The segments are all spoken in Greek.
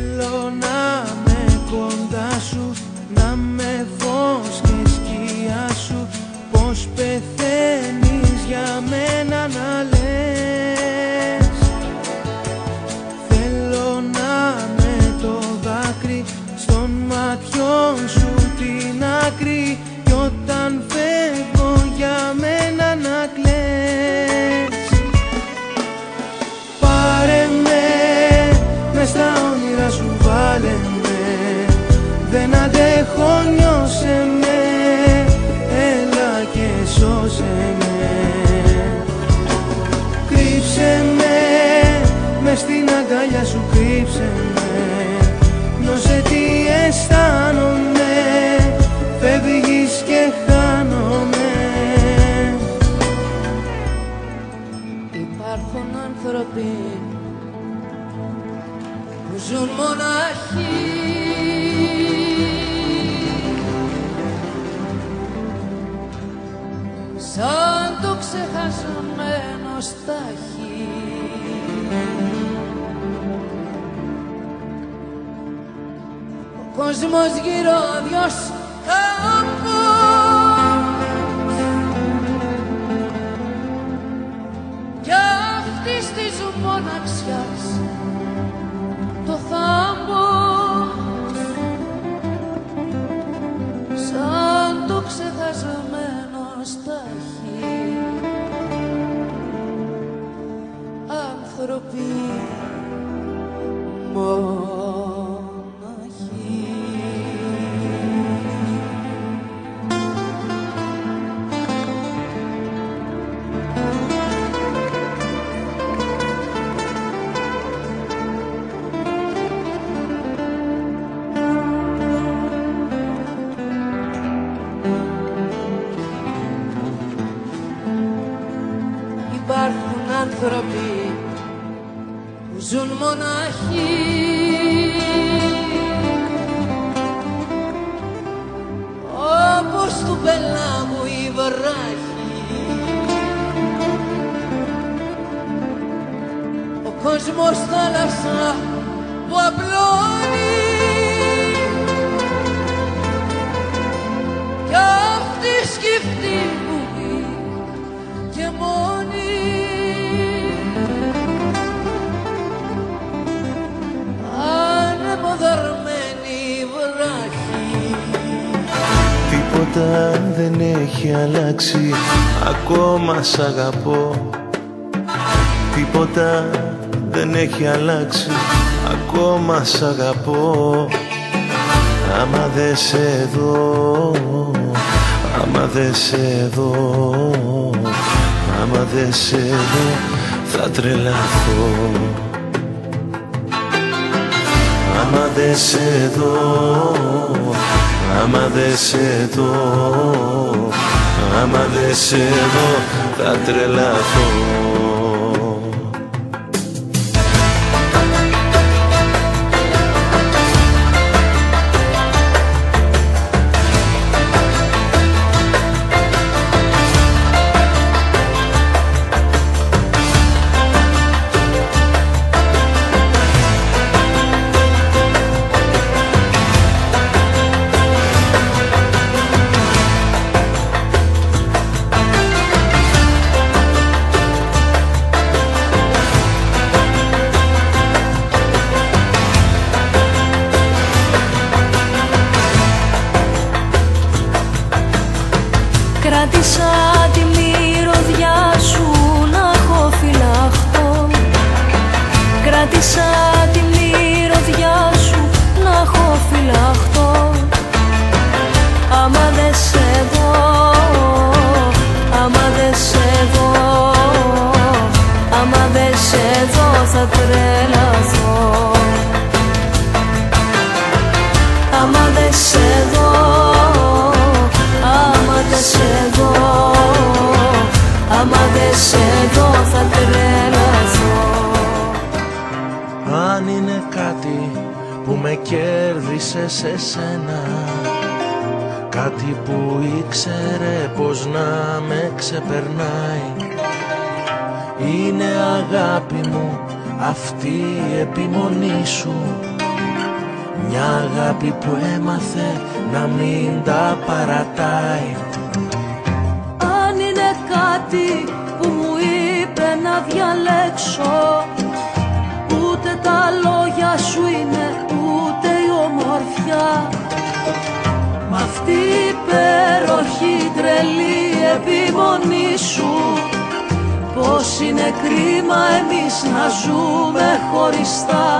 Θέλω να με κοντά σου, να με φως και σκιά σου. Πως πεθαίνεις για μένα να λες. Θέλω να με το δάκρυ στον ματιών σου την άκρη. Κι όταν φεύγω για μένα να κλαις. Πάρε με, μες στα όνειρα σου βάλε με. Δεν αντέχω, νιώσε με. Έλα και σώσε με. Κρύψε με, μες στην αγκαλιά σου κρύψε με. Νιώσε τι αισθάνομαι. Φεύγεις και χάνομαι. Υπάρχουν άνθρωποι που ζουν μοναχοί, σαν το ξεχασμένο στάχι. Ο κόσμος γύρω αδειός κάμπος κι αυτής της μοναξιάς το θάμπος, σαν το ξεχασμένο στάχι. Άνθρωποι μοναχοί. Υπάρχουν άνθρωποι που ζουν μοναχοί, όπως του πελάγου η βράχη. Ο κόσμος θάλασσα που απλώνει κι αυτή σκυφτή βουλή και μόνη. Ανεμοδαρμένη βράχη. Τίποτα δεν έχει αλλάξει, ακόμα σ' αγαπώ. Τίποτα δεν έχει αλλάξει, ακόμα σ' αγαπώ. Άμα δεν σε δω, άμα δεν σε δω, άμα δεν σε δω θα τρελαθώ. Άμα δεν σε δω, άμα δεν σε δω, άμα δεν σε δω θα τρελαθώ. Κράτησα τη μυρωδιά σου να έχω φυλαχτώ. Κράτησα τη μυρωδιά σου να έχω φυλαχτώ. Άμα δεν σε δω, άμα δεν σε δω, άμα δεν σε δω θα τρελαθώ. Άμα δεν σε δω, άμα δεν σε δω, άμα δεν σε δω θα τρελαθώ. Αν είναι κάτι που με κέρδισε σε σένα, κάτι που ήξερε πως να με ξεπερνάει, είναι αγάπη μου αυτή η επιμονή σου μια αγάπη που έμαθε να μην τα παρατάει. Αν είναι κάτι που μου είπε να διαλέξω, ούτε τα λόγια σου είναι, ούτε η ομορφιά. Μ' αυτή η υπέροχη τρελή επιμονή σου, πως είναι κρίμα εμείς να ζούμε χωριστά.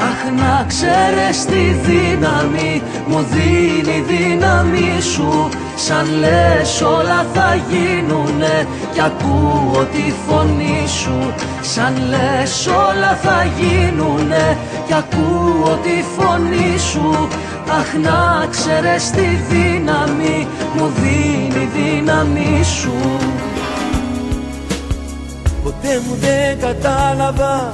Αχ, να ξέρεις τη δύναμη μου δίνει η δύναμη σου. Σαν λες όλα θα γίνουνε κι ακούω τη φωνή σου. Σαν λες όλα θα γίνουνε κι ακούω τη φωνή σου. Αχ, να ξέρεις τη δύναμη μου δίνει η δύναμη σου. Ποτέ μου δεν κατάλαβα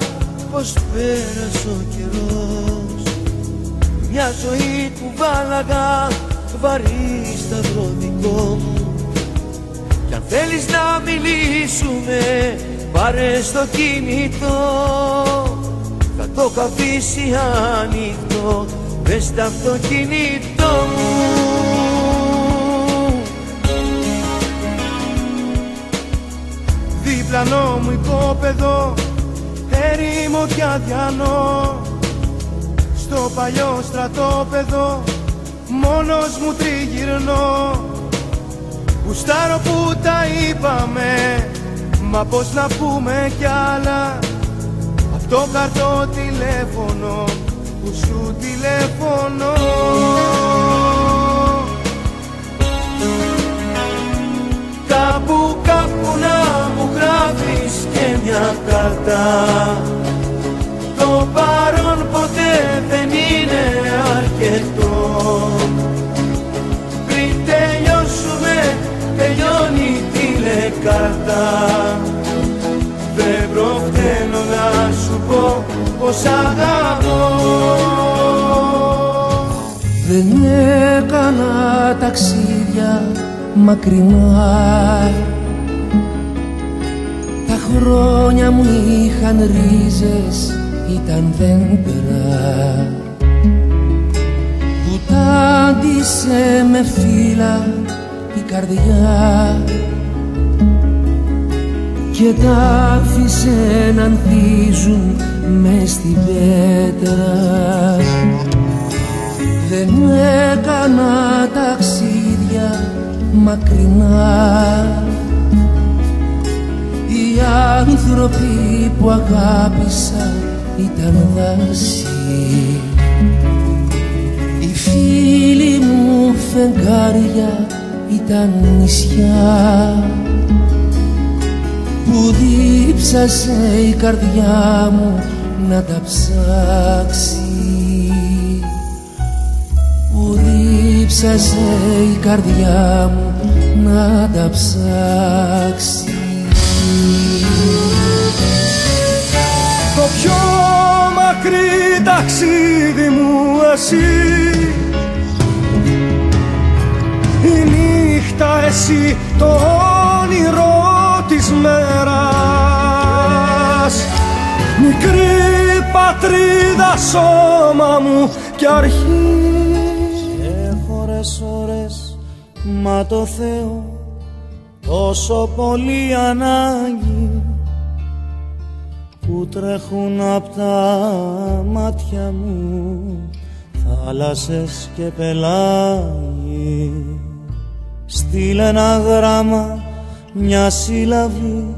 πως πέρασε ο καιρός. Μια ζωή που βάλαγα βαρύ σταυρό δικό μου. Κι αν θέλεις να μιλήσουμε πάρε στο κινητό. Θα το είχα αφήσει ανοιχτό μες στο αυτοκίνητό μου. Διπλανό μου υπόπεδο, έρημο κι αδιανό. Στο παλιό στρατόπεδο μόνος μου τριγυρνώ. Γουστάρω που τα είπαμε, μα πώς να πούμε κι άλλα. Απ' το καρτό τηλέφωνο που σου τηλεφωνώ. Κάπου να μου γράφεις και μια κάρτα. Το παρόν ποτέ δεν είναι αρκετό. Πριν τελειώσουμε τελειώνει η τηλεκάρτα. Δεν προφταίνω να σου πω πως αγαπώ. Δεν έκανα ταξίδια μακρινά. Τα χρόνια μου είχαν ρίζες, ήταν δέντρα που τάντισε με φύλλα η καρδιά και τα άφησε να ανθίζουν μες στην πέτρα. Δεν έκανα ταξίδια μακρινά. Οι άνθρωποι που αγάπησα ήταν δάση. Οι φίλοι μου φεγγάρια ήταν νησιά που δίψασε η καρδιά μου να τα ψάξει. Που δίψασε η καρδιά μου να τα ψάξει. Το πιο μακρύ ταξίδι μου εσύ, η νύχτα εσύ, το όνειρο της μέρας. Μικρή πατρίδα σώμα μου κι αρχή. Έχω ώρες μα το Θεό τόσο πολύ ανάγκη που τρέχουν απ' τα μάτια μου θάλασσες και πελάγι. Στείλε ένα γράμμα, μια σύλλαβη,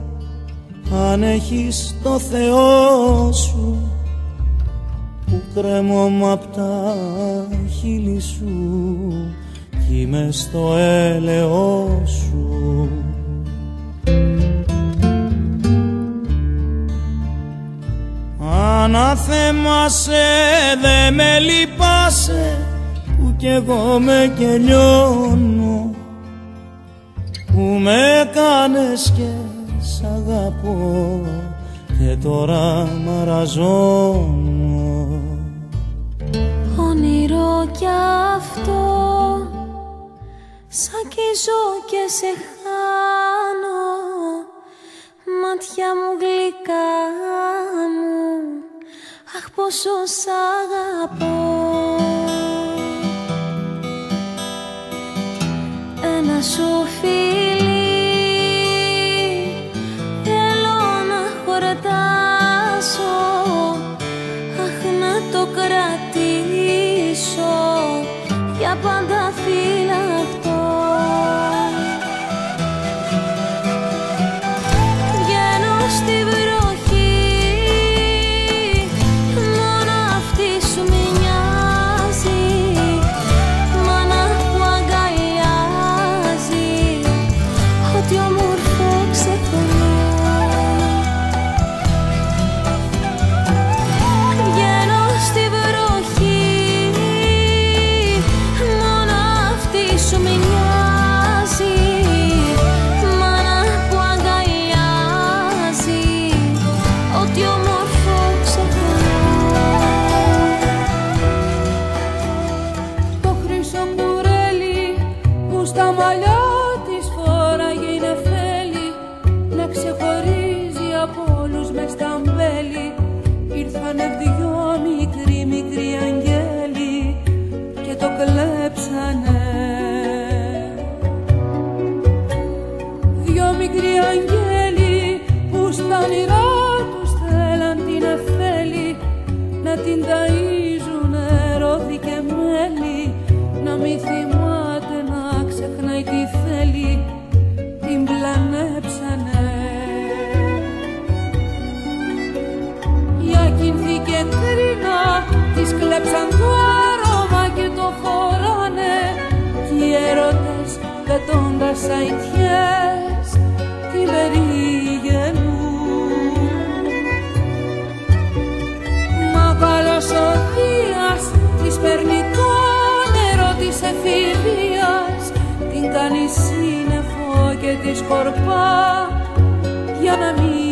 αν έχεις το Θεό σου, που κρέμω απ' τα χείλη σου κι είμαι στο έλεό σου. Αναθέμασαι, δε με λυπάσαι, που κι εγώ με κελιώνω, που με κάνες και σ' αγαπώ και τώρα μαραζώνω. Όνειρο κι αυτό, σ' αγγίζω και σε χάνω, μάτια μου γλυκά μου, αχ πόσο σ' αγαπώ. Ένα σου φίλι θέλω να χορτάσω, αχ να το κρατήσω για πάντα φυλαχτό. Βγαίνω στη βροχή, μόνο αυτή σου μοιάζει, μάνα που αγκαλιάζει, ό,τι όμορφο ξεχνά. Βγαίνω στη βροχή, μόνο αυτή σου μοιάζει, μάνα που αγκαλιάζει, ό,τι όμορφο ξεχνά. Το χρυσό κουρέλι που στα μαλλιά της φόραγε η νεφέλη, να ξεχωρίζει από όλους μες στα μπέλη. Ήρθανε δυο μικροί αγγέλοι και το κλέψανε. Δυο μικροί αγγέλοι που στα όνειρά τους θέλαν την νεφέλη, να την ταΐζουνε ρόδι και μέλι, να μη θυμάται να ξεχνάει τι θέλει, την πλανέψανε. Για κινθή και κρίνα της κλέψαν το άρωμα και το φοράνε, κι οι έρωτες πετώντας αητιές την περιγενούν. Μα καλός ο Δίας της παίρνει το νερό της εφηβείας, την κάνει σύννεφο και τη σκορπά για να μην